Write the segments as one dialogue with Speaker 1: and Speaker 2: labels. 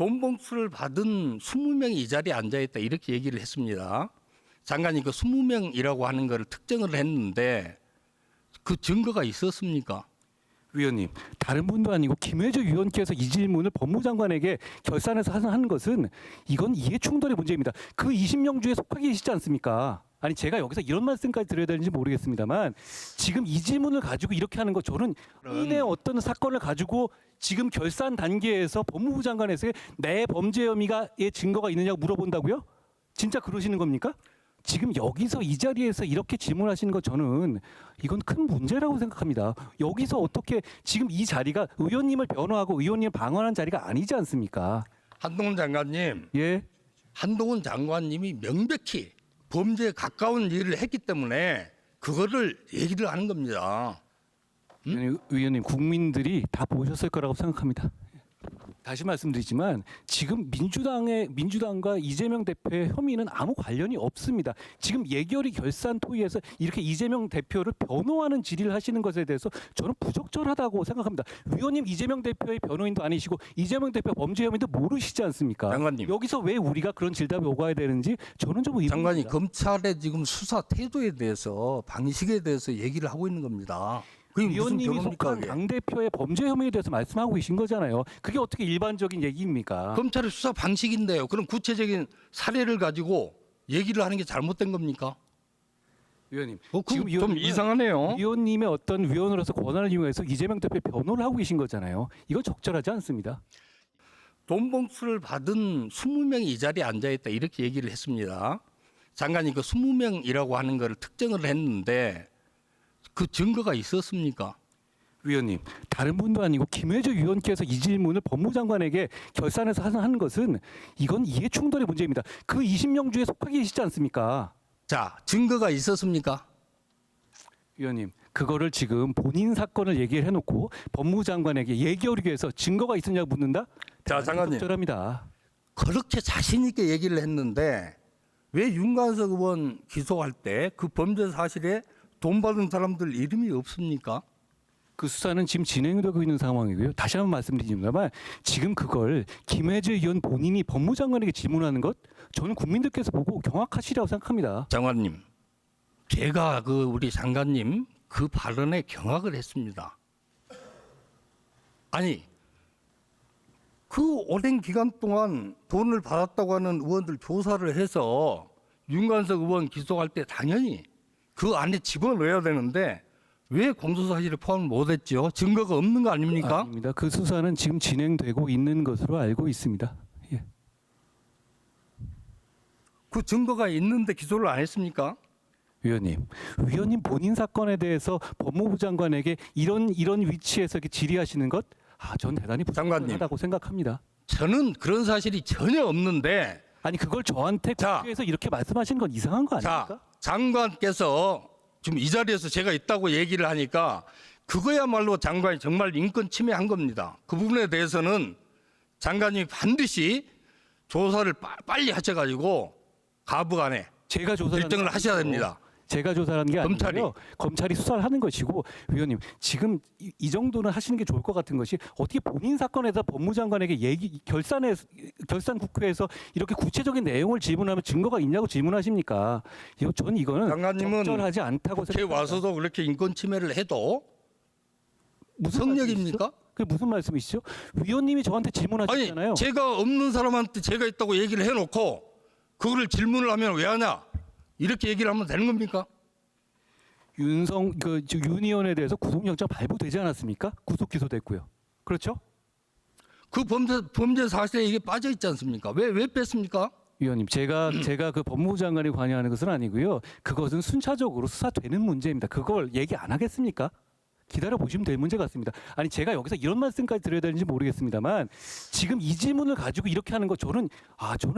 Speaker 1: 돈 봉투를 받은 20명이 이 자리에 앉아있다 이렇게 얘기를 했습니다. 장관님 그 20명이라고 하는 걸 특정을 했는데 그 증거가 있었습니까?
Speaker 2: 위원님, 다른 분도 아니고 김회주 위원께서 이 질문을 법무장관에게 결산해서 하는 것은 이건 이해 충돌의 문제입니다. 그 20명 중에 속하게 계시지 않습니까? 아니 제가 여기서 이런 말씀까지 드려야 되는지 모르겠습니다만 지금 이 질문을 가지고 이렇게 하는 것 저는 본인의 어떤 사건을 가지고 지금 결산 단계에서 법무부 장관에서 내 범죄 혐의가의 증거가 있느냐고 물어본다고요? 진짜 그러시는 겁니까? 지금 여기서 이 자리에서 이렇게 질문하시는 것 저는 이건 큰 문제라고 생각합니다. 여기서 어떻게 지금 이 자리가 의원님을 변호하고 의원님을 방어하는 자리가 아니지 않습니까?
Speaker 1: 한동훈 장관님,
Speaker 2: 예.
Speaker 1: 한동훈 장관님이 명백히 범죄에 가까운 일을 했기 때문에 그거를 얘기를 하는 겁니다.
Speaker 2: 의원님, 국민들이 다 보셨을 거라고 생각합니다. 다시 말씀드리지만 지금 민주당과 이재명 대표의 혐의는 아무 관련이 없습니다. 지금 예결위 결산 토의에서 이렇게 이재명 대표를 변호하는 질의를 하시는 것에 대해서 저는 부적절하다고 생각합니다. 위원님 이재명 대표의 변호인도 아니시고 이재명 대표 범죄 혐의도 모르시지 않습니까?
Speaker 1: 장관님.
Speaker 2: 여기서 왜 우리가 그런 질답이 오가야 되는지 저는 좀 의문입니다.
Speaker 1: 장관이 검찰의 지금 수사 태도에 대해서 방식에 대해서 얘기를 하고 있는 겁니다. 그게 무슨
Speaker 2: 위원님이
Speaker 1: 변호입니까?
Speaker 2: 속한 당대표의 범죄 혐의에 대해서 말씀하고 계신 거잖아요. 그게 어떻게 일반적인 얘기입니까?
Speaker 1: 검찰의 수사 방식인데요. 그럼 구체적인 사례를 가지고 얘기를 하는 게 잘못된 겁니까?
Speaker 2: 위원님,
Speaker 1: 지금 좀 이상하네요.
Speaker 2: 위원님의 어떤 위원으로서 권한을 이용해서 이재명 대표의 변호를 하고 계신 거잖아요. 이건 적절하지 않습니다.
Speaker 1: 돈 봉투를 받은 20명이 이 자리에 앉아있다 이렇게 얘기를 했습니다. 장관님 그 20명이라고 하는 걸 특정을 했는데 그 증거가 있었습니까?
Speaker 2: 위원님, 다른 분도 아니고 김회주 위원께서 이 질문을 법무장관에게 결산해서 하는 것은 이건 이해 충돌의 문제입니다. 그 20명 중에 속하게 계시지 않습니까?
Speaker 1: 자, 증거가 있었습니까?
Speaker 2: 위원님, 그거를 지금 본인 사건을 얘기를 해놓고 법무장관에게 예결위에서 증거가 있었냐고 묻는다?
Speaker 1: 자, 장관님.
Speaker 2: 적절합니다.
Speaker 1: 그렇게 자신 있게 얘기를 했는데 왜 윤관석 의원 기소할 때 그 범죄 사실에 돈 받은 사람들 이름이 없습니까?
Speaker 2: 그 수사는 지금 진행되고 있는 상황이고요. 다시 한번 말씀드리지만 지금 그걸 김혜재 의원 본인이 법무장관에게 질문하는 것 저는 국민들께서 보고 경악하시리라고 생각합니다.
Speaker 1: 장관님, 제가 그 우리 장관님 그 발언에 경악을 했습니다. 아니, 그 오랜 기간 동안 돈을 받았다고 하는 의원들 조사를 해서 윤관석 의원 기소할 때 당연히 그 안에 집어넣어야 되는데 왜 공소사실을 포함 못했죠? 증거가 없는 거 아닙니까?
Speaker 2: 아닙니다. 그 수사는 지금 진행되고 있는 것으로 알고 있습니다. 예.
Speaker 1: 그 증거가 있는데 기소를 안 했습니까?
Speaker 2: 위원님 본인 사건에 대해서 법무부 장관에게 이런 위치에서 이렇게 질의하시는 것, 전 대단히 부적절하다고 생각합니다.
Speaker 1: 저는 그런 사실이 전혀 없는데
Speaker 2: 아니 그걸 저한테 국회에서 이렇게 말씀하시는 건 이상한 거 아닙니까?
Speaker 1: 자, 장관께서 지금 이 자리에서 제가 있다고 얘기를 하니까 그거야말로 장관이 정말 인권 침해한 겁니다. 그 부분에 대해서는 장관이 반드시 조사를 빨리 하셔가지고 가부 안에
Speaker 2: 제가 조사를
Speaker 1: 결정을 하셔야 됩니다.
Speaker 2: 제가 조사하는 게
Speaker 1: 검찰이.
Speaker 2: 아니고요. 검찰이 수사를 하는 것이고 위원님 지금 이 정도는 하시는 게 좋을 것 같은 것이 어떻게 본인 사건에서 법무장관에게 결산 국회에서 이렇게 구체적인 내용을 질문하면 증거가 있냐고 질문하십니까? 전 이거는
Speaker 1: 장관님은
Speaker 2: 적절하지 않다고
Speaker 1: 제
Speaker 2: 생각합니다.
Speaker 1: 와서도 그렇게 인권 침해를 해도
Speaker 2: 무슨
Speaker 1: 성역입니까?
Speaker 2: 그게 무슨 말씀이시죠? 위원님이 저한테 질문하셨잖아요.
Speaker 1: 아니, 제가 없는 사람한테 제가 있다고 얘기를 해놓고 그거를 질문을 하면 왜 하냐? 이렇게 얘기를 하면 되는 겁니까?
Speaker 2: 윤 의원에 대해서 구속영장 발부되지 않았습니까? 구속 기소됐고요. 그렇죠?
Speaker 1: 그 범죄 사실에 이게 빠져 있지 않습니까? 왜 뺐습니까?
Speaker 2: 위원님, 제가 그 법무부 장관이 관여하는 것은 아니고요. 그것은 순차적으로 수사되는 문제입니다. 그걸 얘기 안 하겠습니까? 기다려 보시면 될 문제 같습니다. 아니 제가 여기서 이런 말씀까지 드려야 되는지 모르겠습니다만 지금 이 질문을 가지고 이렇게 하는 거 저는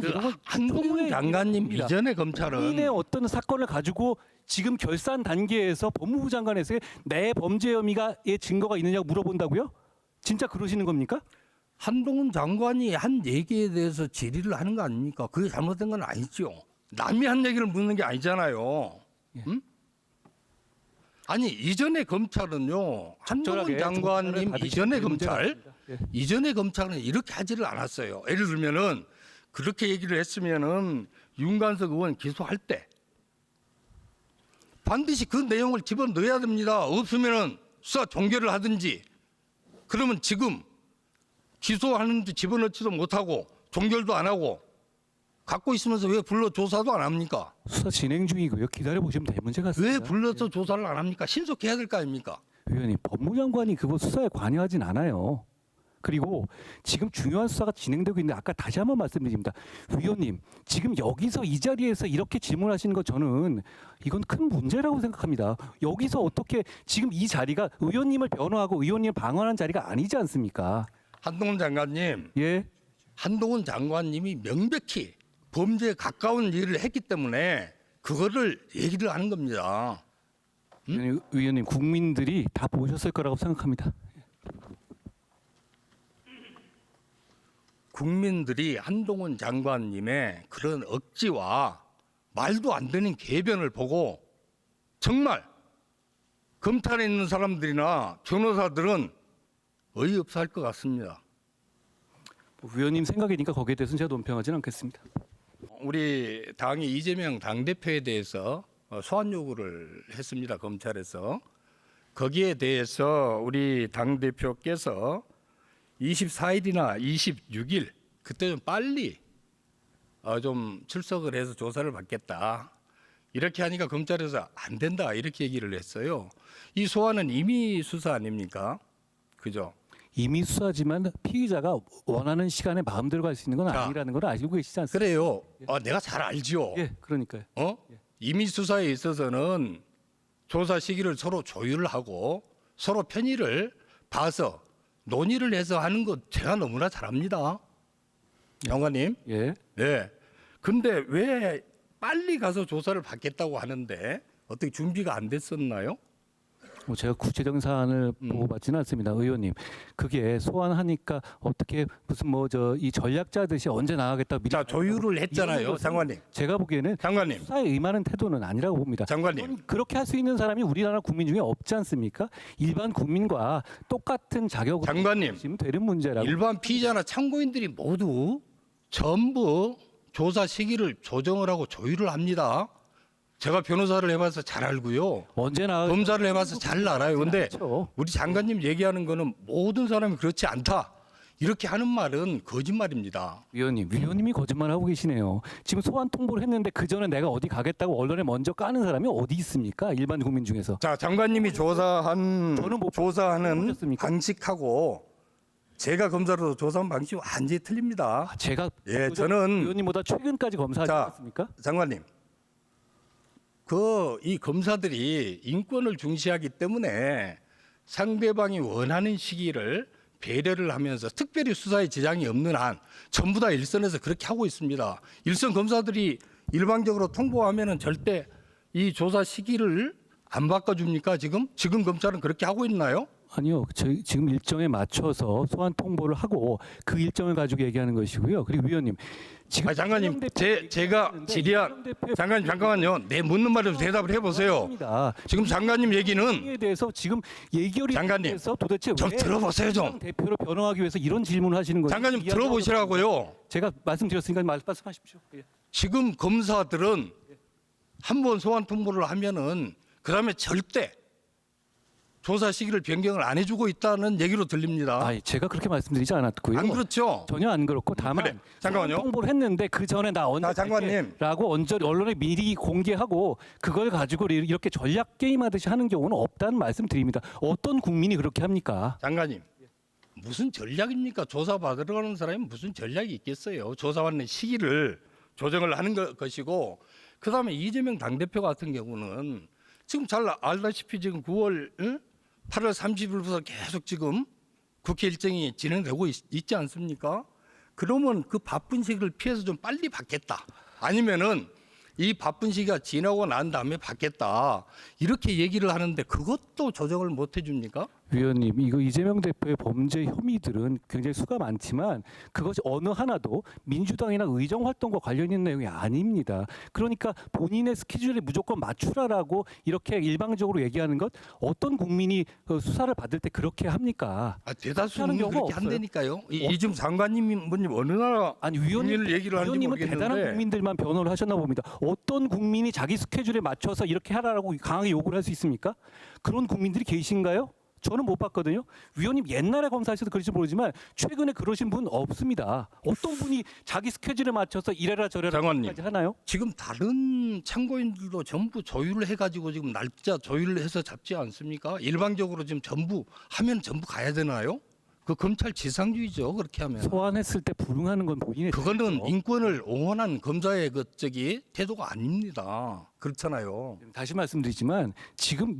Speaker 2: 이런 건
Speaker 1: 한동훈 장관님 이전에 검찰은
Speaker 2: 본인의 어떤 사건을 가지고 지금 결산 단계에서 법무부 장관에서 내 범죄 혐의가의 증거가 있느냐고 물어본다고요? 진짜 그러시는 겁니까?
Speaker 1: 한동훈 장관이 한 얘기에 대해서 질의를 하는 거 아닙니까? 그게 잘못된 건 아니죠. 남이 한 얘기를 묻는 게 아니잖아요. 응? 아니 이전에 검찰은요. 한동훈 장관님 이전에 검찰
Speaker 2: 예.
Speaker 1: 이전에 검찰은 이렇게 하지를 않았어요. 예를 들면은 그렇게 얘기를 했으면은 윤관석 의원 기소할 때 반드시 그 내용을 집어넣어야 됩니다. 없으면은 수사 종결을 하든지. 그러면 지금 기소하는데 집어넣지도 못하고 종결도 안 하고 갖고 있으면서 왜 불러 조사도 안 합니까?
Speaker 2: 수사 진행 중이고요. 기다려 보시면 될 문제 같습니다.
Speaker 1: 왜 불러서 조사를 안 합니까? 신속해야 될 거 아닙니까?
Speaker 2: 의원님, 법무장관이 그거 수사에 관여하진 않아요. 그리고 지금 중요한 수사가 진행되고 있는데 아까 다시 한번 말씀드립니다. 위원님, 지금 여기서 이 자리에서 이렇게 질문하시는 거 저는 이건 큰 문제라고 생각합니다. 여기서 어떻게 지금 이 자리가 의원님을 변호하고 의원님을 방어하는 자리가 아니지 않습니까?
Speaker 1: 한동훈 장관님,
Speaker 2: 예.
Speaker 1: 한동훈 장관님이 명백히 범죄에 가까운 일을 했기 때문에 그거를 얘기를 하는 겁니다.
Speaker 2: 의원님, 국민들이 다 보셨을 거라고 생각합니다.
Speaker 1: 국민들이 한동훈 장관님의 그런 억지와 말도 안 되는 궤변을 보고 정말 검찰에 있는 사람들이나 변호사들은 어이없어 할 것 같습니다.
Speaker 2: 위원님 생각이니까 거기에 대해서는 제가 논평하지는 않겠습니다.
Speaker 1: 우리 당이 이재명 당대표에 대해서 소환 요구를 했습니다. 검찰에서. 거기에 대해서 우리 당대표께서 24일이나 26일 그때 좀 빨리 좀 출석을 해서 조사를 받겠다. 이렇게 하니까 검찰에서 안 된다 이렇게 얘기를 했어요. 이 소환은 임의 수사 아닙니까? 그죠?
Speaker 2: 이미 수사지만 피의자가 원하는 시간에 마음대로 갈 수 있는 건
Speaker 1: 자,
Speaker 2: 아니라는 걸 알고 계시지 않습니까?
Speaker 1: 그래요. 내가 잘 알지요.
Speaker 2: 예, 그러니까요.
Speaker 1: 임의 수사에 있어서는 조사 시기를 서로 조율을 하고 서로 편의를 봐서 논의를 해서 하는 것 제가 너무나 잘합니다. 장관님.
Speaker 2: 예.
Speaker 1: 네. 근데 왜 빨리 가서 조사를 받겠다고 하는데 어떻게 준비가 안 됐었나요?
Speaker 2: 뭐 제가 구체적인 사안을 보고 받지는 않습니다, 의원님. 그게 소환하니까 어떻게 무슨 뭐 저 이 전략자듯이 언제 나가겠다 미리
Speaker 1: 자, 조율을 했잖아요,
Speaker 2: 이런 것은
Speaker 1: 장관님.
Speaker 2: 제가 보기에는
Speaker 1: 장관님.
Speaker 2: 수사에 임하는 태도는 아니라고 봅니다.
Speaker 1: 장관님.
Speaker 2: 그렇게 할 수 있는 사람이 우리나라 국민 중에 없지 않습니까? 일반 국민과 똑같은 자격으로
Speaker 1: 장관님.
Speaker 2: 보시면 되는 문제라고.
Speaker 1: 일반 피의자나 참고인들이 모두 전부 조사 시기를 조정을 하고 조율을 합니다. 제가 변호사를 해봐서 잘 알고요.
Speaker 2: 언제 나가
Speaker 1: 검사를 해봐서 잘 알아요. 근데
Speaker 2: 그렇죠.
Speaker 1: 우리 장관님 얘기하는 거는 모든 사람이 그렇지 않다. 이렇게 하는 말은 거짓말입니다.
Speaker 2: 위원님이 거짓말하고 계시네요. 지금 소환 통보를 했는데 그 전에 내가 어디 가겠다고 언론에 먼저 까는 사람이 어디 있습니까? 일반 국민 중에서.
Speaker 1: 자, 장관님이 조사하는
Speaker 2: 보셨습니까?
Speaker 1: 방식하고 제가 검사로서 조사한 방식이 완전히 틀립니다.
Speaker 2: 제가
Speaker 1: 예, 저는
Speaker 2: 위원님보다 최근까지 검사하지
Speaker 1: 자,
Speaker 2: 않았습니까?
Speaker 1: 장관님, 이 검사들이 인권을 중시하기 때문에 상대방이 원하는 시기를 배려를 하면서 특별히 수사에 지장이 없는 한 전부 다 일선에서 그렇게 하고 있습니다. 일선 검사들이 일방적으로 통보하면은 절대 이 조사 시기를 안 바꿔줍니까? 지금 검찰은 그렇게 하고 있나요?
Speaker 2: 아니요. 지금 일정에 맞춰서 소환 통보를 하고 그 일정을 가지고 얘기하는 것이고요. 그리고 위원님, 지금
Speaker 1: 장관님,
Speaker 2: 이재명 대표
Speaker 1: 제가
Speaker 2: 얘기하는데
Speaker 1: 질의한
Speaker 2: 이재명 대표의
Speaker 1: 장관님 잠깐만요. 내 묻는 말에 대답을 해보세요.
Speaker 2: 합니다.
Speaker 1: 지금 장관님 얘기는
Speaker 2: 에 대해서 지금 예결위
Speaker 1: 장관님,
Speaker 2: 에서 도대체
Speaker 1: 좀
Speaker 2: 왜
Speaker 1: 들어보세요 좀.
Speaker 2: 이재명 대표를 변호하기 위해서 이런 질문을 하시는 거예요?
Speaker 1: 장관님
Speaker 2: 이야기하고
Speaker 1: 들어보시라고요.
Speaker 2: 제가 말씀드렸으니까 말씀하십시오. 예.
Speaker 1: 지금 검사들은 한 번 소환 통보를 하면은 그다음에 절대 조사 시기를 변경을 안 해주고 있다는 얘기로 들립니다.
Speaker 2: 아, 제가 그렇게 말씀드리지 않았고요.
Speaker 1: 안 그렇죠?
Speaker 2: 전혀 안 그렇고 다만
Speaker 1: 그래, 잠깐만요.
Speaker 2: 소환 통보를 했는데 그 전에 나 언제
Speaker 1: 자, 장관님.
Speaker 2: 라고 언론에 미리 공개하고 그걸 가지고 이렇게 전략 게임하듯이 하는 경우는 없다는 말씀드립니다. 어떤 국민이 그렇게 합니까?
Speaker 1: 장관님, 무슨 전략입니까? 조사 받으러 가는 사람이 무슨 전략이 있겠어요? 조사받는 시기를 조정을 하는 것이고, 그다음에 이재명 당대표 같은 경우는 지금 잘 알다시피 지금 9월 8월 30일부터 계속 지금 국회 일정이 진행되고 있지 않습니까? 그러면 그 바쁜 시기를 피해서 좀 빨리 받겠다. 아니면은 이 바쁜 시기가 지나고 난 다음에 받겠다. 이렇게 얘기를 하는데 그것도 조정을 못 해줍니까?
Speaker 2: 위원님, 이거 이재명 대표의 범죄 혐의들은 굉장히 수가 많지만 그것이 어느 하나도 민주당이나 의정 활동과 관련 있는 내용이 아닙니다. 그러니까 본인의 스케줄에 무조건 맞추라라고 이렇게 일방적으로 얘기하는 것 어떤 국민이 수사를 받을 때 그렇게 합니까?
Speaker 1: 대다수
Speaker 2: 하는
Speaker 1: 국민이
Speaker 2: 경우가
Speaker 1: 그렇게
Speaker 2: 없어요.
Speaker 1: 한다니까요. 이좀 장관님 분님 어느 나라
Speaker 2: 아니
Speaker 1: 국민을 얘기를 하는지
Speaker 2: 위원님은
Speaker 1: 모르겠는데
Speaker 2: 대단한 국민들만 변호를 하셨나 봅니다. 어떤 국민이 자기 스케줄에 맞춰서 이렇게 하라고 강하게 요구를 할 수 있습니까? 그런 국민들이 계신가요? 저는 못 봤거든요. 위원님 옛날에 검사하셔도 그럴지 모르지만 최근에 그러신 분 없습니다. 어떤 분이 자기 스케줄에 맞춰서 이래라 저래라
Speaker 1: 장관님.
Speaker 2: 까지 하나요?
Speaker 1: 지금 다른 참고인들도 전부 조율을 해가지고 지금 날짜 조율을 해서 잡지 않습니까? 일방적으로 지금 전부 하면 전부 가야 되나요? 그 검찰 지상주의죠. 그렇게 하면
Speaker 2: 소환했을 때 불응하는 건 본인의
Speaker 1: 그거는
Speaker 2: 뜻이죠.
Speaker 1: 인권을 옹호하는 검사의 그 태도가 아닙니다. 그렇잖아요.
Speaker 2: 다시 말씀드리지만 지금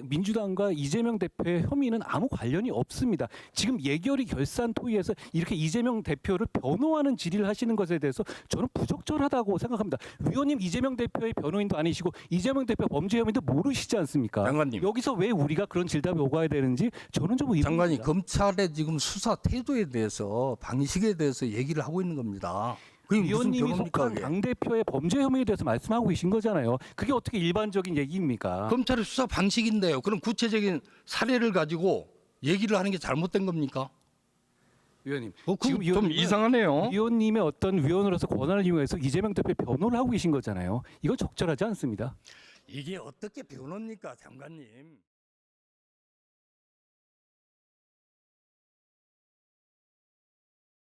Speaker 2: 민주당과 이재명 대표의 혐의는 아무 관련이 없습니다. 지금 예결위 결산 토의에서 이렇게 이재명 대표를 변호하는 질의를 하시는 것에 대해서 저는 부적절하다고 생각합니다. 위원님 이재명 대표의 변호인도 아니시고 이재명 대표 범죄 혐의도 모르시지 않습니까?
Speaker 1: 장관님.
Speaker 2: 여기서 왜 우리가 그런 질답이 오가야 되는지 저는 좀
Speaker 1: 장관이
Speaker 2: 의문입니다.
Speaker 1: 검찰의 지금 수사 태도에 대해서 방식에 대해서 얘기를 하고 있는 겁니다. 그게 무슨
Speaker 2: 위원님이
Speaker 1: 변호입니까?
Speaker 2: 속한
Speaker 1: 그게?
Speaker 2: 당 대표의 범죄 혐의에 대해서 말씀하고 계신 거잖아요. 그게 어떻게 일반적인 얘기입니까?
Speaker 1: 검찰의 수사 방식인데요. 그럼 구체적인 사례를 가지고 얘기를 하는 게 잘못된 겁니까?
Speaker 2: 위원님,
Speaker 1: 지금 좀
Speaker 2: 위원님은
Speaker 1: 이상하네요.
Speaker 2: 위원님의 어떤 위원으로서 권한을 이용해서 이재명 대표의 변호를 하고 계신 거잖아요. 이건 적절하지 않습니다.
Speaker 1: 이게 어떻게 변호입니까, 장관님?